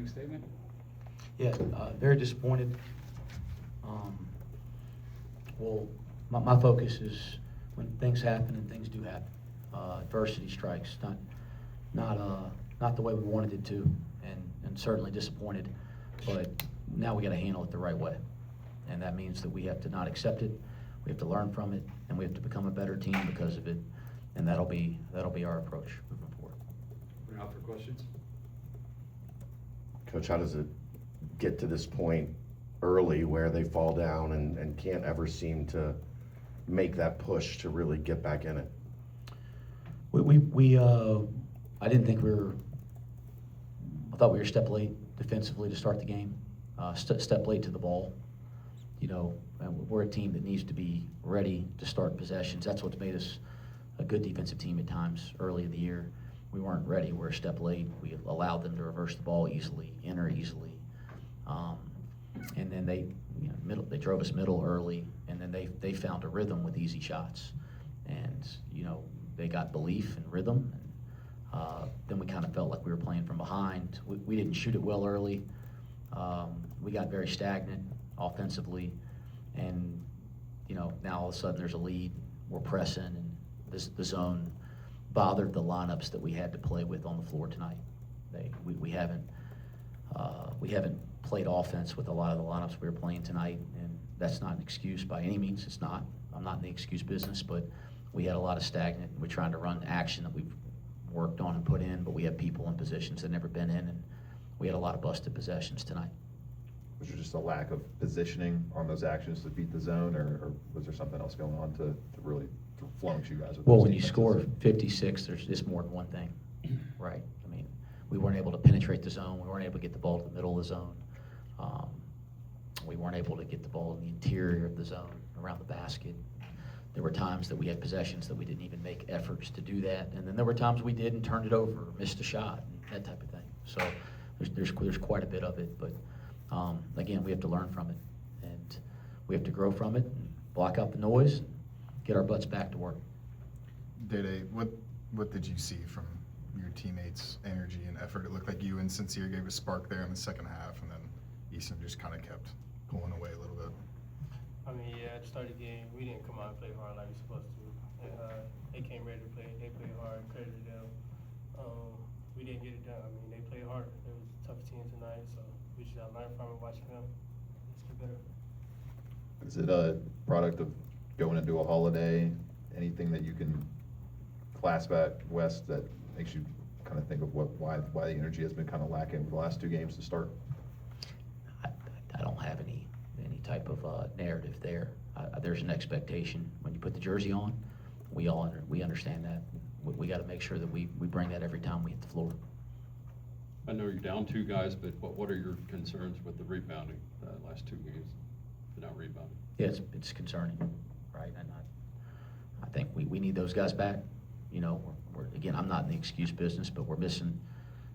opening statement. Yeah, very disappointed. Well, my focus is when things happen, and things do happen. Adversity strikes, not the way we wanted it to, and certainly disappointed. But now we got to handle it the right way, and that means that we have to not accept it. We have to learn from it, and we have to become a better team because of it. And that'll be our approach moving forward. Open out for questions. Coach, how does it get to this point early where they fall down and can't ever seem to make that push to really get back in it? I didn't think I thought we were a step late defensively to start the game, step late to the ball. You know, we're a team that needs to be ready to start possessions. That's what's made us a good defensive team at times early in the year. We weren't ready. We're a step late. We allowed them to reverse the ball easily, enter easily. And then they drove us middle early, and then they found a rhythm with easy shots. And, you know, they got belief and rhythm. And then we kind of felt like we were playing from behind. We didn't shoot it well early. We got very stagnant offensively. And, you know, now all of a sudden there's a lead. We're pressing, and the zone bothered the lineups that we had to play with on the floor tonight. We haven't played offense with a lot of the lineups we were playing tonight, and that's not an excuse by any means. It's not. I'm not in the excuse business, but we had a lot of stagnant. We're trying to run action that we've worked on and put in, but we have people in positions that never been in, and we had a lot of busted possessions tonight. Was there just a lack of positioning on those actions to beat the zone, or was there something else going on to really flummox you guys with Well, those when you defenses? score 56, it's more than one thing, right? I mean, we weren't able to penetrate the zone. We weren't able to get the ball to the middle of the zone. We weren't able to get the ball in the interior of the zone around the basket. There were times that we had possessions that we didn't even make efforts to do that, and then there were times we did and turned it over, or missed a shot, and that type of thing. So there's quite a bit of it, but again, we have to learn from it, and we have to grow from it, and block out the noise, and get our butts back to work. Day-Day, what did you see from your teammates' energy and effort? It looked like you and Sincere gave a spark there in the second half, and then Easton just kind of kept pulling away a little bit. I mean, yeah, at the start of the game, we didn't come out and play hard like we supposed to. And they came ready to play. They played hard, credit to them. We didn't get it done. I mean, they played hard. It was a tough team tonight, so we should have learned from it, watching them. Let's get better. Is it a product of going into a holiday? Anything that you can clasp at West that makes you kind of think of why the energy has been kind of lacking for the last two games to start? I don't have any type of narrative there. There's an expectation when you put the jersey on. We understand that. We got to make sure that we bring that every time we hit the floor. I know you're down two guys, but what are your concerns with the rebounding last two games? They're not rebounding. Yeah, it's concerning, right? And I think we need those guys back. You know, again, I'm not in the excuse business, but we're missing.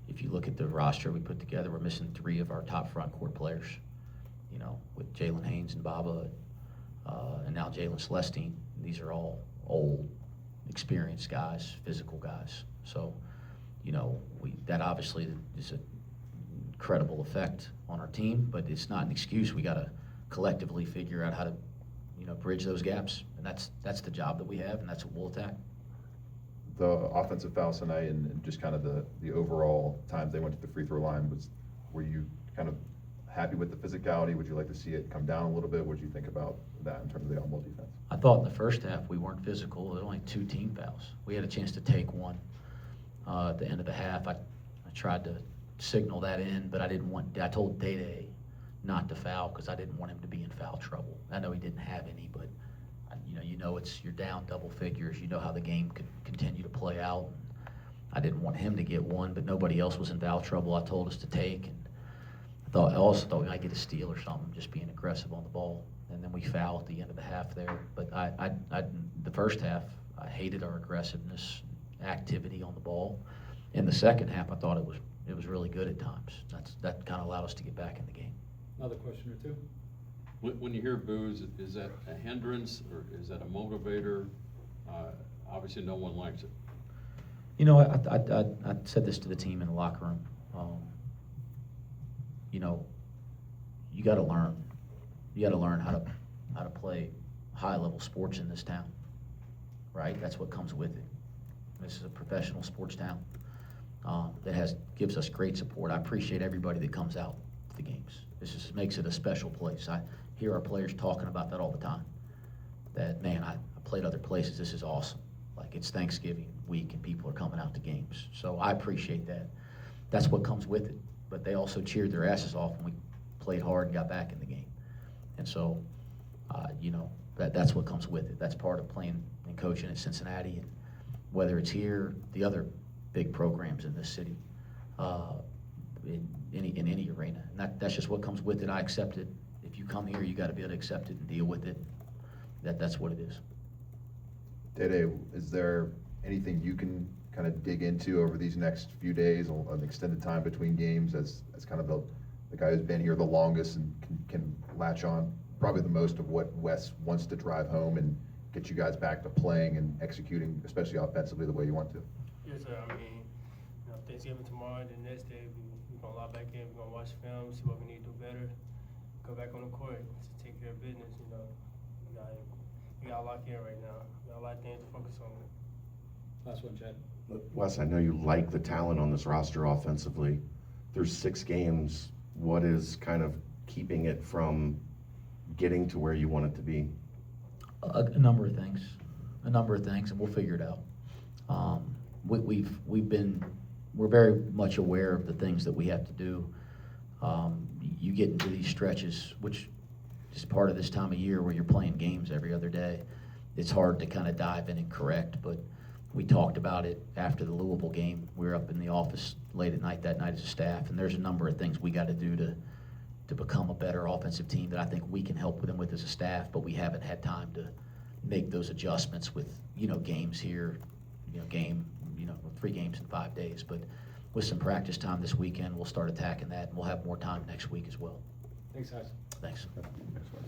If you look at the roster we put together, we're missing 3 of our top front court players. You know, with Jalen Haynes and Baba, and now Jalen Celestine. These are all old, experienced guys, physical guys. So, you know, that obviously is an incredible effect on our team, but it's not an excuse. We got to collectively figure out how to, you know, bridge those gaps, and that's the job that we have, and that's what we'll attack. The offensive fouls tonight and just kind of the overall times they went to the free throw line, were you kind of happy with the physicality? Would you like to see it come down a little bit? What did you think about that in terms of the on-ball defense? I thought in the first half we weren't physical. There were only 2 team fouls. We had a chance to take one at the end of the half. I tried to signal that in, but I told Day-Day not to foul because I didn't want him to be in foul trouble. I know he didn't have any, but you know you're down double figures. You know how the game could continue to play out. I didn't want him to get one, but nobody else was in foul trouble. I told us to take, and I also thought we might get a steal or something, just being aggressive on the ball. And then we foul at the end of the half there. But the first half, I hated our aggressiveness, activity on the ball. In the second half, I thought it was really good at times. That kind of allowed us to get back in the game. Another question or two. When you hear boos, is that a hindrance or is that a motivator? Obviously, no one likes it. You know, I said this to the team in the locker room. know, you gotta learn. You gotta learn how to play high-level sports in this town, right? That's what comes with it. This is a professional sports town that gives us great support. I appreciate everybody that comes out to the games. This makes it a special place. I hear our players talking about that all the time. That, man, I played other places. This is awesome. Like, it's Thanksgiving week and people are coming out to games. So I appreciate that. That's what comes with it. But they also cheered their asses off when we played hard and got back in the game. And so, you know, that's what comes with it. That's part of playing and coaching at Cincinnati, and whether it's here, the other big programs in this city, in any arena. And that's just what comes with it. I accept it. If you come here, you got to be able to accept it and deal with it. That's what it is. Day-Day, is there anything you can kind of dig into over these next few days, an extended time between games, as kind of the guy who's been here the longest and can latch on probably the most of what Wes wants to drive home and get you guys back to playing and executing, especially offensively, the way you want to? Yes, sir. I mean, you know, Thanksgiving tomorrow, the next day, we're going to lock back in, we're going to watch film, see what we need to do better, go back on the court to take care of business, you know. We got to lock in right now. We got a lot of things to focus on. Last one, Chad. Wes, I know you like the talent on this roster offensively. There's 6 games. What is kind of keeping it from getting to where you want it to be? A number of things, and we'll figure it out. We're very much aware of the things that we have to do. You get into these stretches, which is part of this time of year where you're playing games every other day. It's hard to kind of dive in and correct, but we talked about it after the Louisville game. We were up in the office late at night that night as a staff, and there's a number of things we got to do to become a better offensive team that I think we can help them with as a staff, but we haven't had time to make those adjustments with, you know, games here, 3 games in 5 days. But with some practice time this weekend, we'll start attacking that, and we'll have more time next week as well. Thanks, guys. Thanks. Next one.